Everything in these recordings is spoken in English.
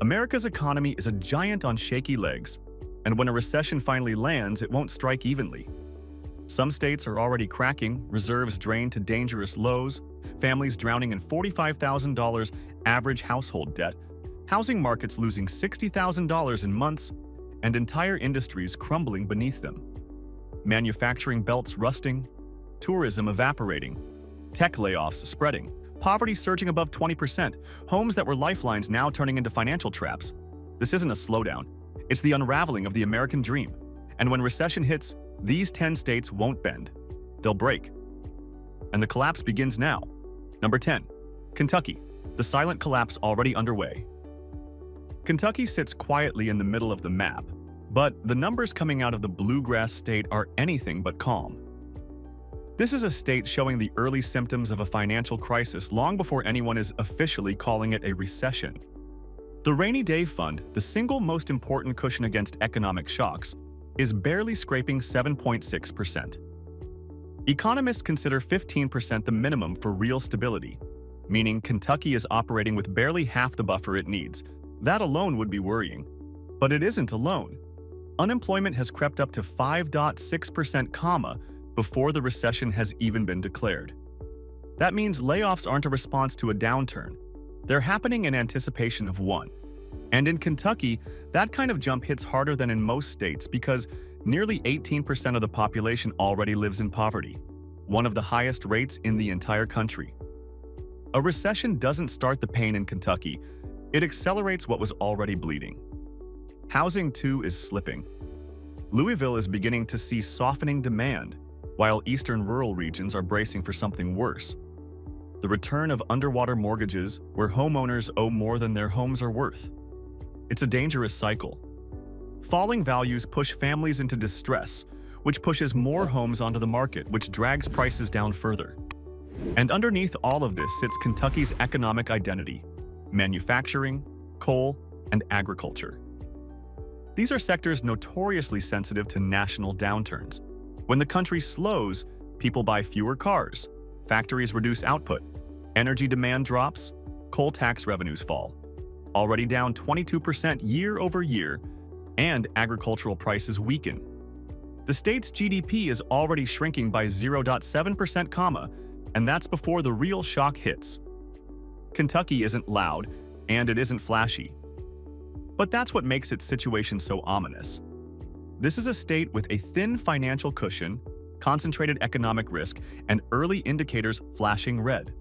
America's economy is a giant on shaky legs, and when a recession finally lands, it won't strike evenly. Some states are already cracking, reserves drained to dangerous lows, families drowning in $45,000 average household debt, housing markets losing $60,000 in months, and entire industries crumbling beneath them. Manufacturing belts rusting, tourism evaporating, tech layoffs spreading, poverty surging above 20%, homes that were lifelines now turning into financial traps. This isn't a slowdown. It's the unraveling of the American dream. And when recession hits, these 10 states won't bend. They'll break. And the collapse begins now. Number 10. Kentucky. The silent collapse already underway. Kentucky sits quietly in the middle of the map, but the numbers coming out of the bluegrass state are anything but calm. This is a state showing the early symptoms of a financial crisis long before anyone is officially calling it a recession. The rainy day fund, the single most important cushion against economic shocks, is barely scraping 7.6%. Economists consider 15% the minimum for real stability, meaning Kentucky is operating with barely half the buffer it needs. That alone would be worrying. But it isn't alone. Unemployment has crept up to 5.6%, before the recession has even been declared. That means layoffs aren't a response to a downturn. They're happening in anticipation of one. And in Kentucky, that kind of jump hits harder than in most states because nearly 18% of the population already lives in poverty, one of the highest rates in the entire country. A recession doesn't start the pain in Kentucky, it accelerates what was already bleeding. Housing, too, is slipping. Louisville is beginning to see softening demand, while eastern rural regions are bracing for something worse. The return of underwater mortgages, where homeowners owe more than their homes are worth. It's a dangerous cycle. Falling values push families into distress, which pushes more homes onto the market, which drags prices down further. And underneath all of this sits Kentucky's economic identity: manufacturing, coal, and agriculture. These are sectors notoriously sensitive to national downturns. When the country slows, people buy fewer cars, factories reduce output, energy demand drops, coal tax revenues fall, already down 22% year over year, and agricultural prices weaken. The state's GDP is already shrinking by 0.7%, and that's before the real shock hits. Kentucky isn't loud, and it isn't flashy. But that's what makes its situation so ominous. This is a state with a thin financial cushion, concentrated economic risk, and early indicators flashing red.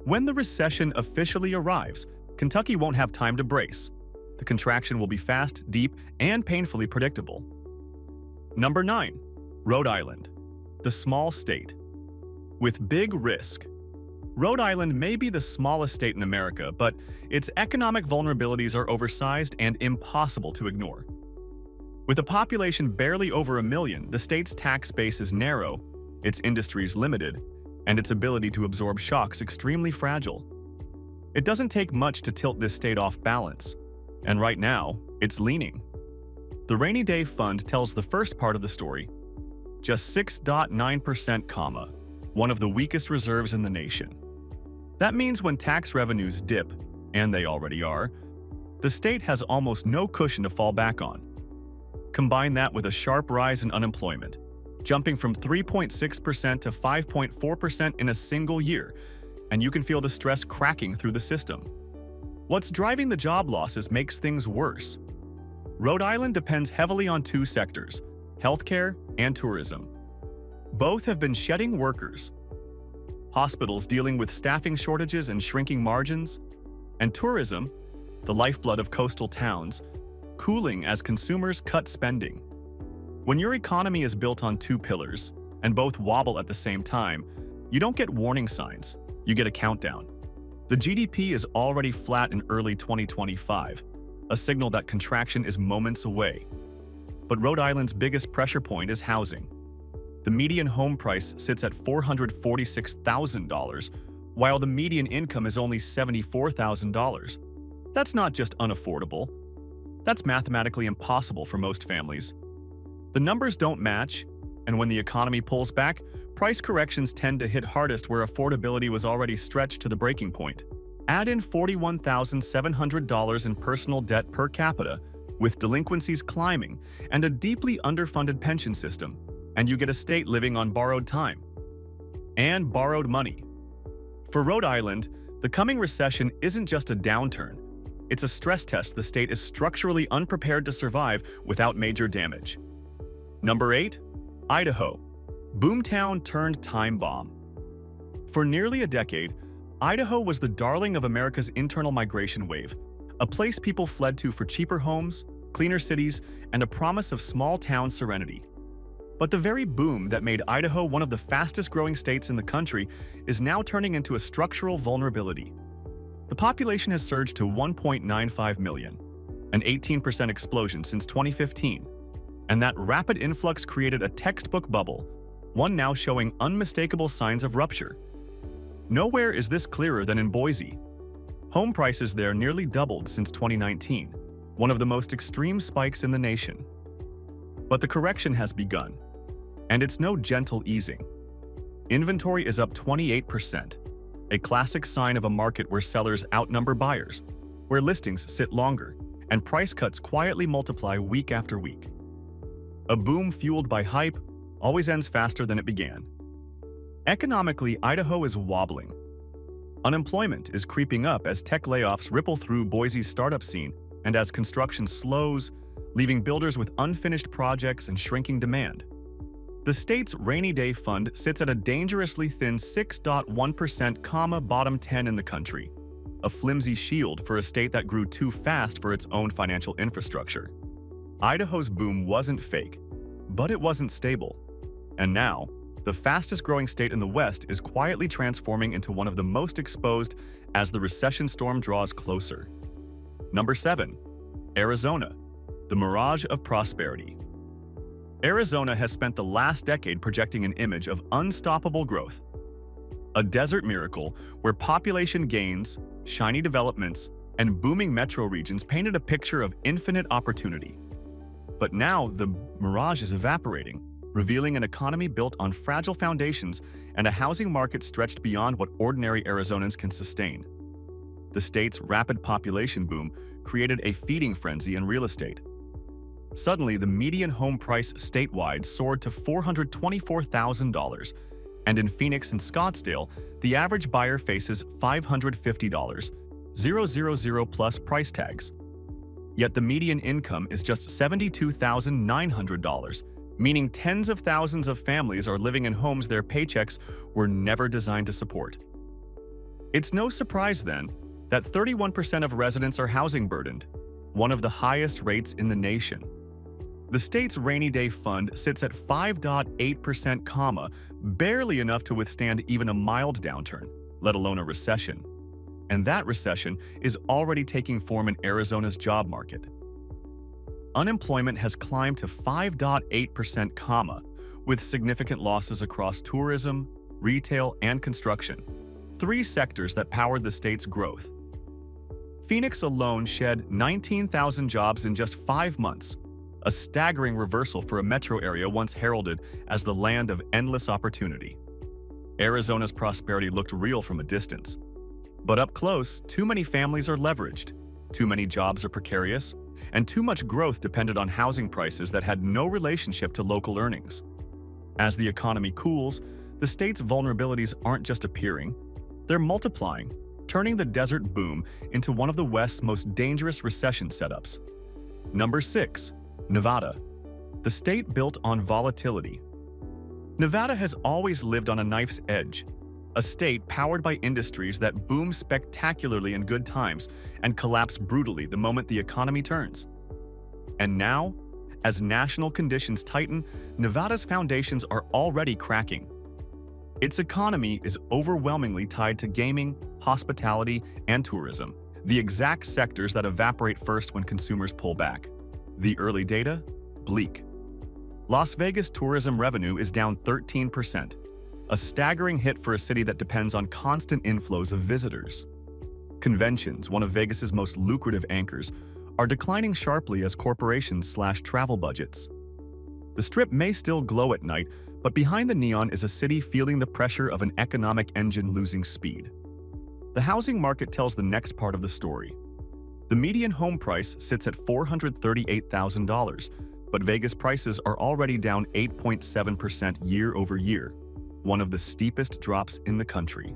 When the recession officially arrives, Kentucky won't have time to brace. The contraction will be fast, deep, and painfully predictable. Number 9. Rhode Island. The small state. With big risk. Rhode Island may be the smallest state in America, but its economic vulnerabilities are oversized and impossible to ignore. With a population barely over 1 million, the state's tax base is narrow, its industries limited, and its ability to absorb shocks extremely fragile. It doesn't take much to tilt this state off balance, and right now, it's leaning. The rainy day fund tells the first part of the story. Just 6.9%, one of the weakest reserves in the nation. That means when tax revenues dip, and they already are, the state has almost no cushion to fall back on. Combine that with a sharp rise in unemployment, jumping from 3.6% to 5.4% in a single year, and you can feel the stress cracking through the system. What's driving the job losses makes things worse. Rhode Island depends heavily on two sectors: healthcare and tourism. Both have been shedding workers. Hospitals dealing with staffing shortages and shrinking margins, and tourism, the lifeblood of coastal towns, cooling as consumers cut spending. When your economy is built on two pillars, and both wobble at the same time, you don't get warning signs, you get a countdown. The GDP is already flat in early 2025, a signal that contraction is moments away. But Rhode Island's biggest pressure point is housing. The median home price sits at $446,000, while the median income is only $74,000. That's not just unaffordable. That's mathematically impossible for most families. The numbers don't match, and when the economy pulls back, price corrections tend to hit hardest where affordability was already stretched to the breaking point. Add in $41,700 in personal debt per capita, with delinquencies climbing, and a deeply underfunded pension system, and you get a state living on borrowed time and borrowed money. For Rhode Island, the coming recession isn't just a downturn. It's a stress test the state is structurally unprepared to survive without major damage. Number 8. Idaho. Boomtown turned time bomb. For nearly a decade, Idaho was the darling of America's internal migration wave, a place people fled to for cheaper homes, cleaner cities, and a promise of small-town serenity. But the very boom that made Idaho one of the fastest-growing states in the country is now turning into a structural vulnerability. The population has surged to 1.95 million, an 18% explosion since 2015, and that rapid influx created a textbook bubble, one now showing unmistakable signs of rupture. Nowhere is this clearer than in Boise. Home prices there nearly doubled since 2019, one of the most extreme spikes in the nation. But the correction has begun, and it's no gentle easing. Inventory is up 28%, a classic sign of a market where sellers outnumber buyers, where listings sit longer, and price cuts quietly multiply week after week. A boom fueled by hype always ends faster than it began. Economically, Idaho is wobbling. Unemployment is creeping up as tech layoffs ripple through Boise's startup scene and as construction slows, leaving builders with unfinished projects and shrinking demand. The state's rainy day fund sits at a dangerously thin 6.1%, bottom 10 in the country, a flimsy shield for a state that grew too fast for its own financial infrastructure. Idaho's boom wasn't fake, but it wasn't stable. And now, the fastest-growing state in the West is quietly transforming into one of the most exposed as the recession storm draws closer. Number 7. Arizona. The mirage of prosperity. Arizona has spent the last decade projecting an image of unstoppable growth. A desert miracle where population gains, shiny developments, and booming metro regions painted a picture of infinite opportunity. But now the mirage is evaporating, revealing an economy built on fragile foundations and a housing market stretched beyond what ordinary Arizonans can sustain. The state's rapid population boom created a feeding frenzy in real estate. Suddenly, the median home price statewide soared to $424,000, and in Phoenix and Scottsdale, the average buyer faces $550, 000 plus price tags. Yet the median income is just $72,900, meaning tens of thousands of families are living in homes their paychecks were never designed to support. It's no surprise, then, that 31% of residents are housing burdened, one of the highest rates in the nation. The state's rainy day fund sits at 5.8%, barely enough to withstand even a mild downturn, let alone a recession. And that recession is already taking form in Arizona's job market. Unemployment has climbed to 5.8%, with significant losses across tourism, retail, and construction, three sectors that powered the state's growth. Phoenix alone shed 19,000 jobs in just 5 months, a staggering reversal for a metro area once heralded as the land of endless opportunity. Arizona's prosperity looked real from a distance. But up close, too many families are leveraged, too many jobs are precarious, and too much growth depended on housing prices that had no relationship to local earnings. As the economy cools, the state's vulnerabilities aren't just appearing, they're multiplying, turning the desert boom into one of the West's most dangerous recession setups. Number 6. Nevada. The state built on volatility. Nevada has always lived on a knife's edge, a state powered by industries that boom spectacularly in good times and collapse brutally the moment the economy turns. And now, as national conditions tighten, Nevada's foundations are already cracking. Its economy is overwhelmingly tied to gaming, hospitality, and tourism, the exact sectors that evaporate first when consumers pull back. The early data? Bleak. Las Vegas tourism revenue is down 13%, a staggering hit for a city that depends on constant inflows of visitors. Conventions, one of Vegas's most lucrative anchors, are declining sharply as corporations slash travel budgets. The Strip may still glow at night, but behind the neon is a city feeling the pressure of an economic engine losing speed. The housing market tells the next part of the story. The median home price sits at $438,000, but Vegas prices are already down 8.7% year over year, one of the steepest drops in the country.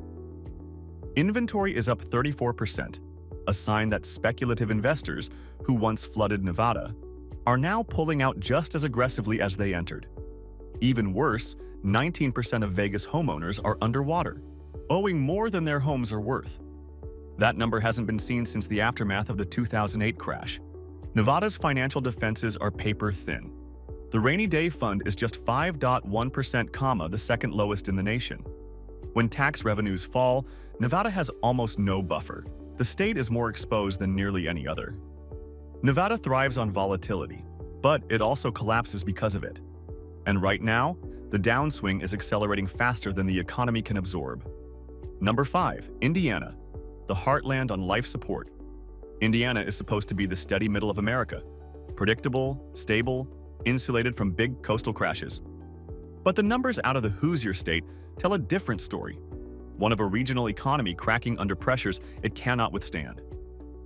Inventory is up 34%, a sign that speculative investors, who once flooded Nevada, are now pulling out just as aggressively as they entered. Even worse, 19% of Vegas homeowners are underwater, owing more than their homes are worth. That number hasn't been seen since the aftermath of the 2008 crash. Nevada's financial defenses are paper thin. The rainy day fund is just 5.1%, the second lowest in the nation. When tax revenues fall, Nevada has almost no buffer. The state is more exposed than nearly any other. Nevada thrives on volatility, but it also collapses because of it. And right now, the downswing is accelerating faster than the economy can absorb. Number 5. Indiana, the heartland on life support. Indiana is supposed to be the steady middle of America, predictable, stable, insulated from big coastal crashes. But the numbers out of the Hoosier state tell a different story, one of a regional economy cracking under pressures it cannot withstand.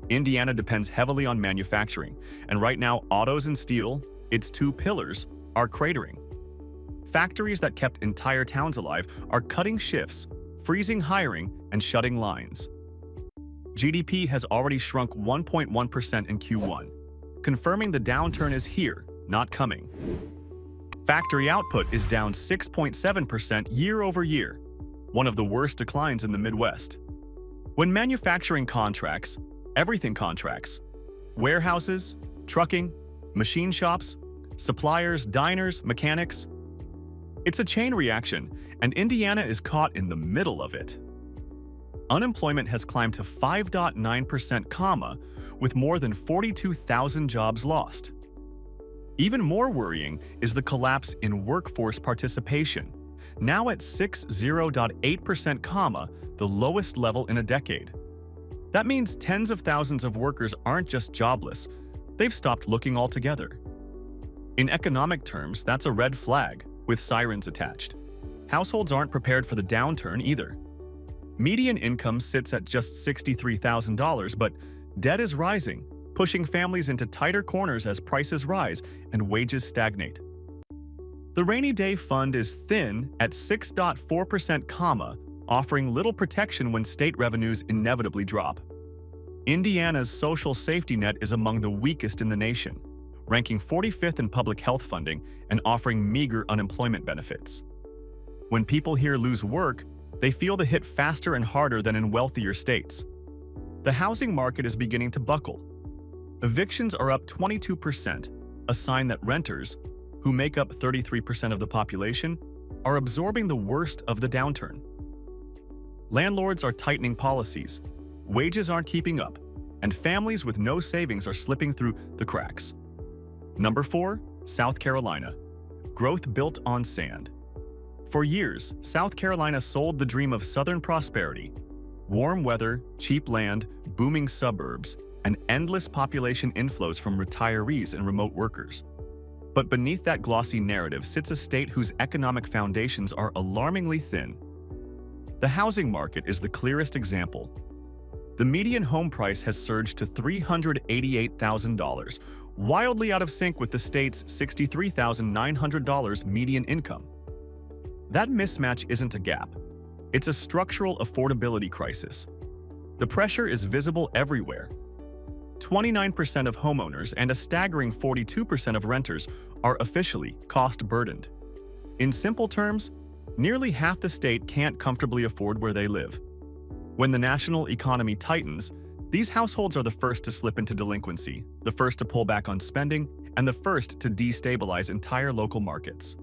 Indiana depends heavily on manufacturing, and right now autos and steel, its two pillars, are cratering. Factories that kept entire towns alive are cutting shifts, freezing hiring, and shutting lines. GDP has already shrunk 1.1% in Q1, confirming the downturn is here, not coming. Factory output is down 6.7% year over year, one of the worst declines in the Midwest. When manufacturing contracts, everything contracts. Warehouses, trucking, machine shops, suppliers, diners, mechanics. It's a chain reaction, and Indiana is caught in the middle of it. Unemployment has climbed to 5.9%, with more than 42,000 jobs lost. Even more worrying is the collapse in workforce participation, now at 60.8%, the lowest level in a decade. That means tens of thousands of workers aren't just jobless, they've stopped looking altogether. In economic terms, that's a red flag, with sirens attached. Households aren't prepared for the downturn either. Median income sits at just $63,000, but debt is rising, pushing families into tighter corners as prices rise and wages stagnate. The rainy day fund is thin at 6.4%, offering little protection when state revenues inevitably drop. Indiana's social safety net is among the weakest in the nation, ranking 45th in public health funding and offering meager unemployment benefits. When people here lose work, they feel the hit faster and harder than in wealthier states. The housing market is beginning to buckle. Evictions are up 22%, a sign that renters, who make up 33% of the population, are absorbing the worst of the downturn. Landlords are tightening policies, wages aren't keeping up, and families with no savings are slipping through the cracks. Number 4. South Carolina. Growth built on sand. For years, South Carolina sold the dream of Southern prosperity: warm weather, cheap land, booming suburbs, and endless population inflows from retirees and remote workers. But beneath that glossy narrative sits a state whose economic foundations are alarmingly thin. The housing market is the clearest example. The median home price has surged to $388,000, wildly out of sync with the state's $63,900 median income. That mismatch isn't a gap. It's a structural affordability crisis. The pressure is visible everywhere. 29% of homeowners and a staggering 42% of renters are officially cost-burdened. In simple terms, nearly half the state can't comfortably afford where they live. When the national economy tightens, these households are the first to slip into delinquency, the first to pull back on spending, and the first to destabilize entire local markets.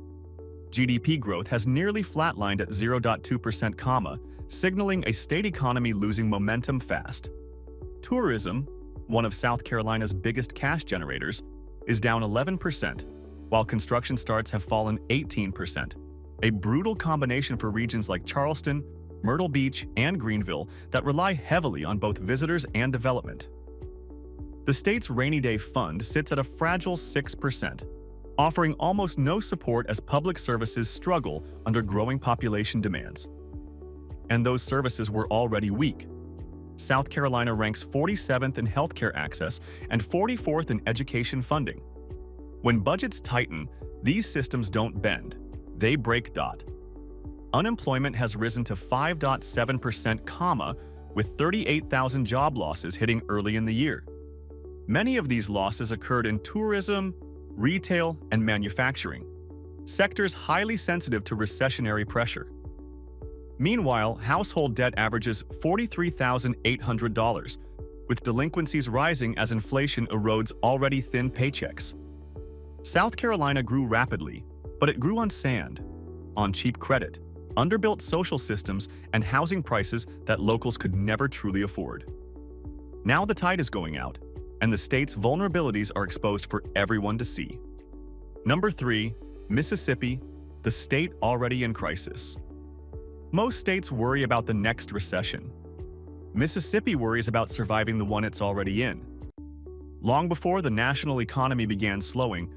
GDP growth has nearly flatlined at 0.2%, signaling a state economy losing momentum fast. Tourism, one of South Carolina's biggest cash generators, is down 11%, while construction starts have fallen 18%, a brutal combination for regions like Charleston, Myrtle Beach, and Greenville that rely heavily on both visitors and development. The state's rainy day fund sits at a fragile 6%, offering almost no support as public services struggle under growing population demands. And those services were already weak. South Carolina ranks 47th in healthcare access and 44th in education funding. When budgets tighten, these systems don't bend, they break. Unemployment has risen to 5.7%, with 38,000 job losses hitting early in the year. Many of these losses occurred in tourism, retail, and manufacturing, sectors highly sensitive to recessionary pressure. Meanwhile, household debt averages $43,800, with delinquencies rising as inflation erodes already thin paychecks. South Carolina grew rapidly, but it grew on sand, on cheap credit, underbuilt social systems, and housing prices that locals could never truly afford. Now the tide is going out, and the state's vulnerabilities are exposed for everyone to see. Number 3. Mississippi, the state already in crisis. Most states worry about the next recession. Mississippi worries about surviving the one it's already in. Long before the national economy began slowing,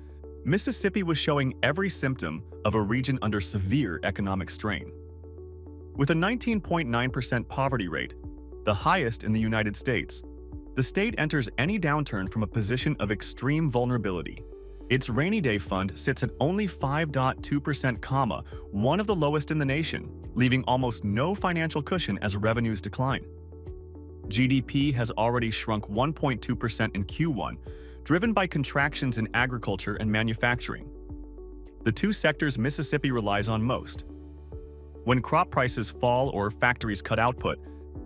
Mississippi was showing every symptom of a region under severe economic strain. With a 19.9% poverty rate, the highest in the United States, the state enters any downturn from a position of extreme vulnerability. Its rainy day fund sits at only 5.2%, one of the lowest in the nation, leaving almost no financial cushion as revenues decline. GDP has already shrunk 1.2% in Q1, driven by contractions in agriculture and manufacturing, the two sectors Mississippi relies on most. When crop prices fall or factories cut output,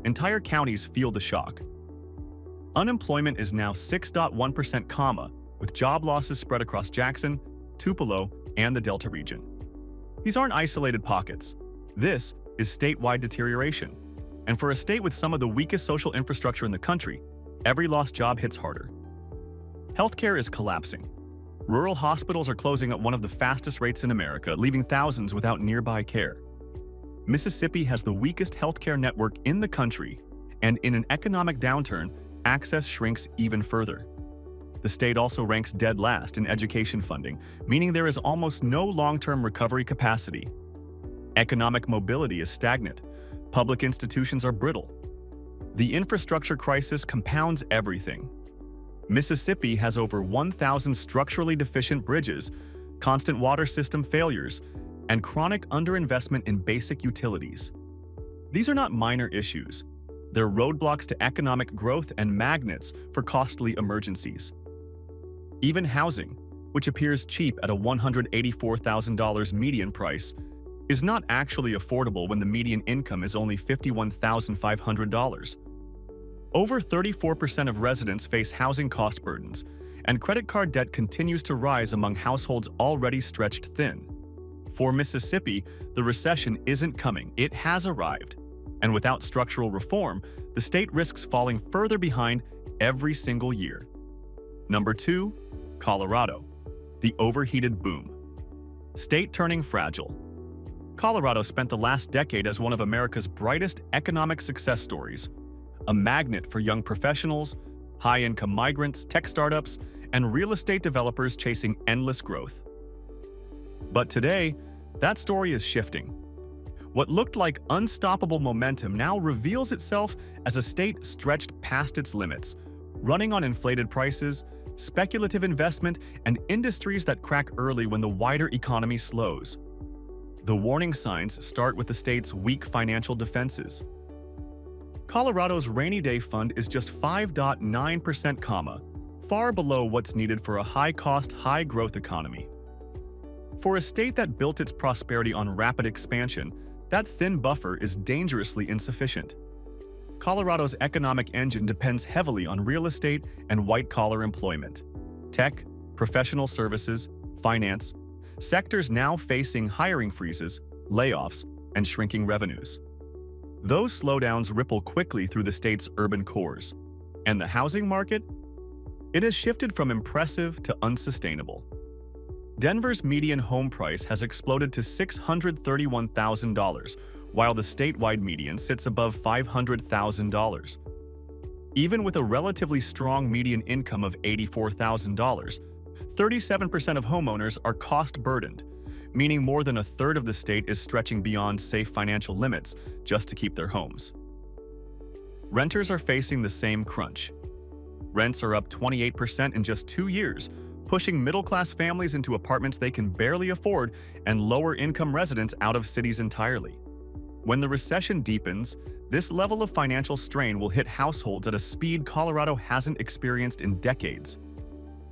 entire counties feel the shock. Unemployment is now 6.1%, with job losses spread across Jackson, Tupelo, and the Delta region. These aren't isolated pockets. This is statewide deterioration. And for a state with some of the weakest social infrastructure in the country, every lost job hits harder. Healthcare is collapsing. Rural hospitals are closing at one of the fastest rates in America, leaving thousands without nearby care. Mississippi has the weakest healthcare network in the country, and in an economic downturn, access shrinks even further. The state also ranks dead last in education funding, meaning there is almost no long-term recovery capacity. Economic mobility is stagnant. Public institutions are brittle. The infrastructure crisis compounds everything. Mississippi has over 1,000 structurally deficient bridges, constant water system failures, and chronic underinvestment in basic utilities. These are not minor issues. They're roadblocks to economic growth and magnets for costly emergencies. Even housing, which appears cheap at a $184,000 median price, is not actually affordable when the median income is only $51,500. Over 34% of residents face housing cost burdens, and credit card debt continues to rise among households already stretched thin. For Mississippi, the recession isn't coming, it has arrived. And without structural reform, the state risks falling further behind every single year. Number 2. Colorado, the overheated boom. State turning fragile. Colorado spent the last decade as one of America's brightest economic success stories, a magnet for young professionals, high-income migrants, tech startups, and real estate developers chasing endless growth. But today, that story is shifting. What looked like unstoppable momentum now reveals itself as a state stretched past its limits, running on inflated prices, speculative investment, and industries that crack early when the wider economy slows. The warning signs start with the state's weak financial defenses. Colorado's rainy day fund is just 5.9%, far below what's needed for a high-cost, high-growth economy. For a state that built its prosperity on rapid expansion, that thin buffer is dangerously insufficient. Colorado's economic engine depends heavily on real estate and white-collar employment, tech, professional services, finance, sectors now facing hiring freezes, layoffs, and shrinking revenues. Those slowdowns ripple quickly through the state's urban cores. And the housing market? It has shifted from impressive to unsustainable. Denver's median home price has exploded to $631,000, while the statewide median sits above $500,000. Even with a relatively strong median income of $84,000, 37% of homeowners are cost-burdened, meaning more than a third of the state is stretching beyond safe financial limits just to keep their homes. Renters are facing the same crunch. Rents are up 28% in just 2 years, pushing middle-class families into apartments they can barely afford and lower-income residents out of cities entirely. When the recession deepens, this level of financial strain will hit households at a speed Colorado hasn't experienced in decades.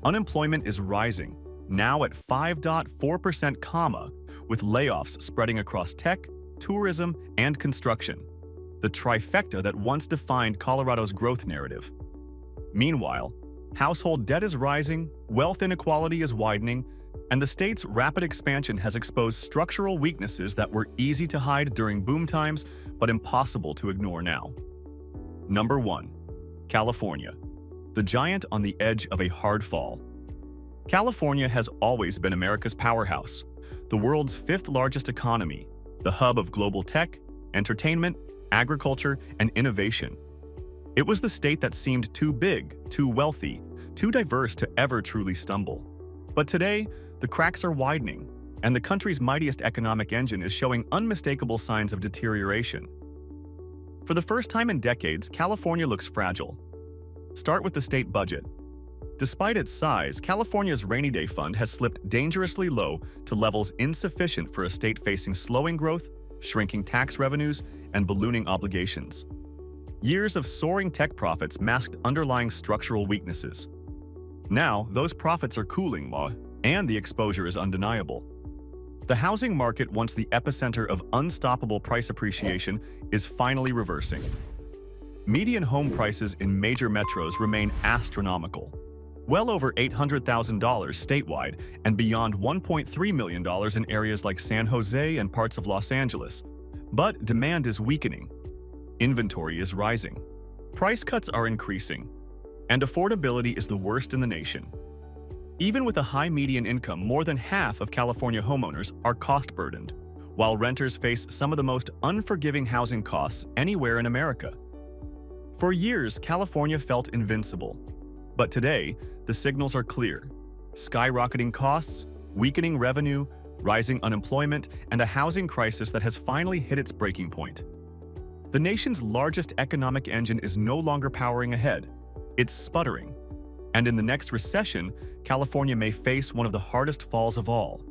Unemployment is rising, now at 5.4%, with layoffs spreading across tech, tourism, and construction, the trifecta that once defined Colorado's growth narrative. Meanwhile, household debt is rising, wealth inequality is widening, and the state's rapid expansion has exposed structural weaknesses that were easy to hide during boom times but impossible to ignore now. Number 1. California, the giant on the edge of a hard fall. California has always been America's powerhouse, the world's 5th largest economy, the hub of global tech, entertainment, agriculture, and innovation. It was the state that seemed too big, too wealthy, too diverse to ever truly stumble. But today, the cracks are widening, and the country's mightiest economic engine is showing unmistakable signs of deterioration. For the first time in decades, California looks fragile. Start with the state budget. Despite its size, California's rainy day fund has slipped dangerously low to levels insufficient for a state facing slowing growth, shrinking tax revenues, and ballooning obligations. Years of soaring tech profits masked underlying structural weaknesses. Now, those profits are cooling, and the exposure is undeniable. The housing market, once the epicenter of unstoppable price appreciation, is finally reversing. Median home prices in major metros remain astronomical, well over $800,000 statewide and beyond $1.3 million in areas like San Jose and parts of Los Angeles. But demand is weakening. Inventory is rising. Price cuts are increasing. And affordability is the worst in the nation. Even with a high median income, more than half of California homeowners are cost-burdened, while renters face some of the most unforgiving housing costs anywhere in America. For years, California felt invincible. But today, the signals are clear. Skyrocketing costs, weakening revenue, rising unemployment, and a housing crisis that has finally hit its breaking point. The nation's largest economic engine is no longer powering ahead. It's sputtering. And in the next recession, California may face one of the hardest falls of all.